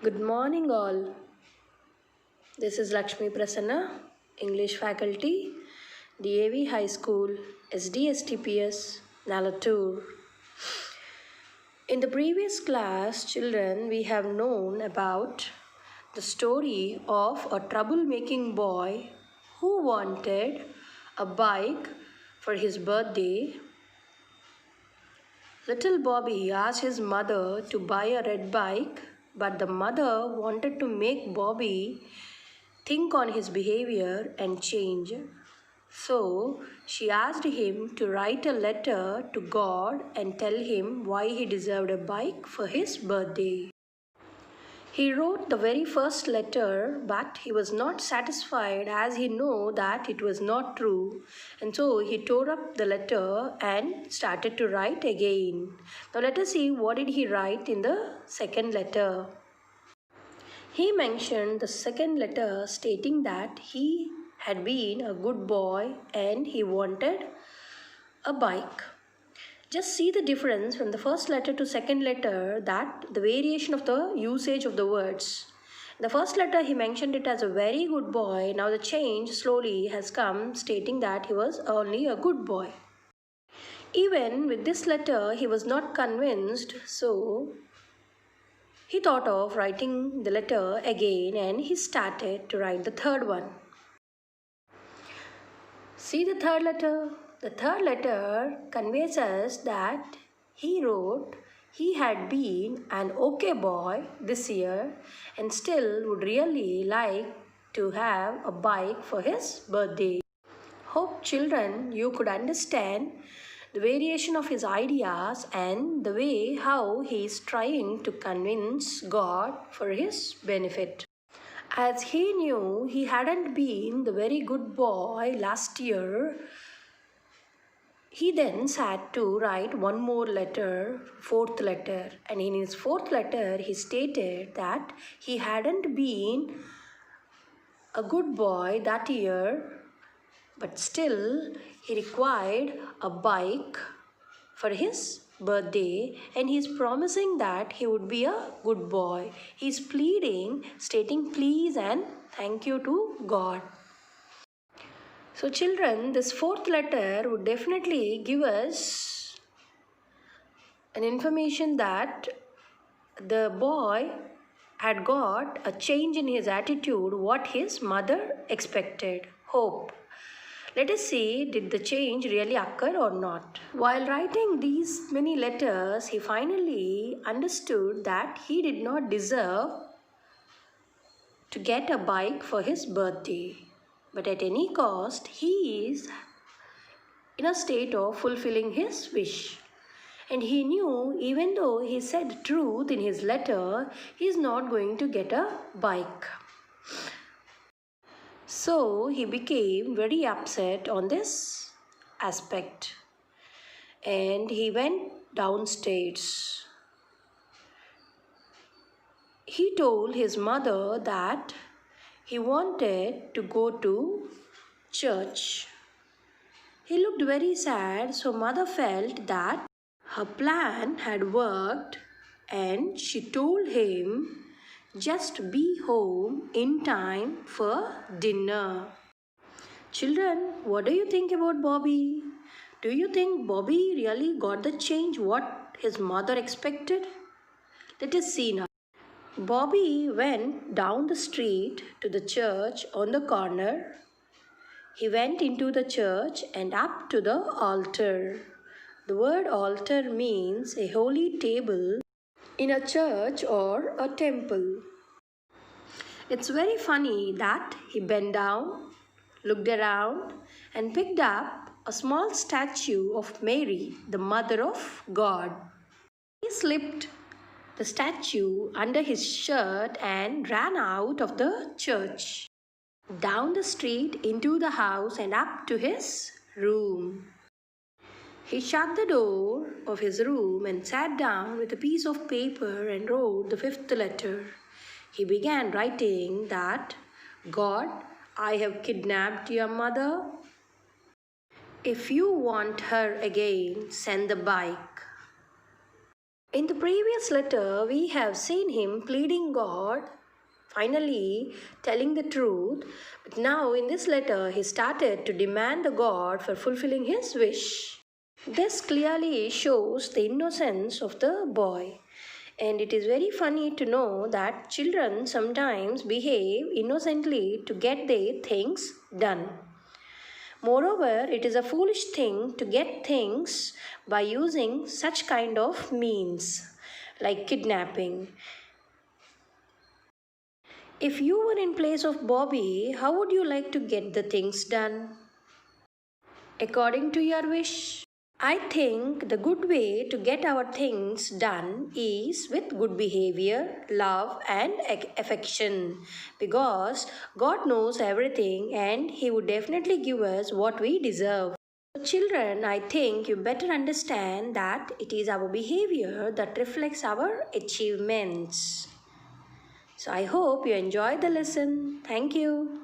Good morning, all. This is Lakshmi Prasanna, English faculty, DAV High School, SDSTPS, Nalatur. In the previous class, children, we have known about the story of a troublemaking boy who wanted a bike for his birthday. Little Bobby asked his mother to buy a red bike, but the mother wanted to make Bobby think on his behavior and change. So she asked him to write a letter to God and tell him why he deserved a bike for his birthday. He wrote the very first letter, but he was not satisfied as he knew that it was not true. And so he tore up the letter and started to write again. Now let us see what did he write in the second letter. He mentioned the second letter stating that he had been a good boy and he wanted a bike. Just see the difference from the first letter to second letter, that the variation of the usage of the words. In the first letter he mentioned it as a very good boy. Now the change slowly has come stating that he was only a good boy. Even with this letter he was not convinced, so he thought of writing the letter again and he started to write the third one. See the third letter. The third letter conveys us that he wrote he had been an okay boy this year and still would really like to have a bike for his birthday. Hope children you could understand the variation of his ideas and the way how he is trying to convince God for his benefit. As he knew he hadn't been the very good boy last year, he then sat to write one more letter, fourth letter, and in his fourth letter he stated that he hadn't been a good boy that year, but still he required a bike for his birthday and he is promising that he would be a good boy. He is pleading, stating please and thank you to God. So children, this fourth letter would definitely give us an information that the boy had got a change in his attitude, what his mother expected. Hope. Let us see, did the change really occur or not? While writing these many letters, he finally understood that he did not deserve to get a bike for his birthday. But at any cost, he is in a state of fulfilling his wish. And he knew even though he said truth in his letter, he is not going to get a bike. So he became very upset on this aspect and he went downstairs. He told his mother that he wanted to go to church. He looked very sad, so mother felt that her plan had worked and she told him just be home in time for dinner. Children, what do you think about Bobby? Do you think Bobby really got the change what his mother expected? Let us see now. Bobby went down the street to the church on the corner. He went into the church and up to the altar. The word altar means a holy table in a church or a temple. It's very funny that he bent down, looked around, and picked up a small statue of Mary, the Mother of God. He slipped the statue under his shirt and ran out of the church, down the street into the house and up to his room. He shut the door of his room and sat down with a piece of paper and wrote the fifth letter. He began writing that, God, I have kidnapped your mother. If you want her again, send the bike. In the previous letter, we have seen him pleading God, finally telling the truth. But now in this letter, he started to demand the God for fulfilling his wish. This clearly shows the innocence of the boy. And it is very funny to know that children sometimes behave innocently to get their things done. Moreover, it is a foolish thing to get things by using such kind of means like kidnapping. If you were in place of Bobby, how would you like to get the things done? According to your wish? I think the good way to get our things done is with good behavior, love, and affection. Because God knows everything and He would definitely give us what we deserve. So children, I think you better understand that it is our behavior that reflects our achievements. So I hope you enjoyed the lesson. Thank you.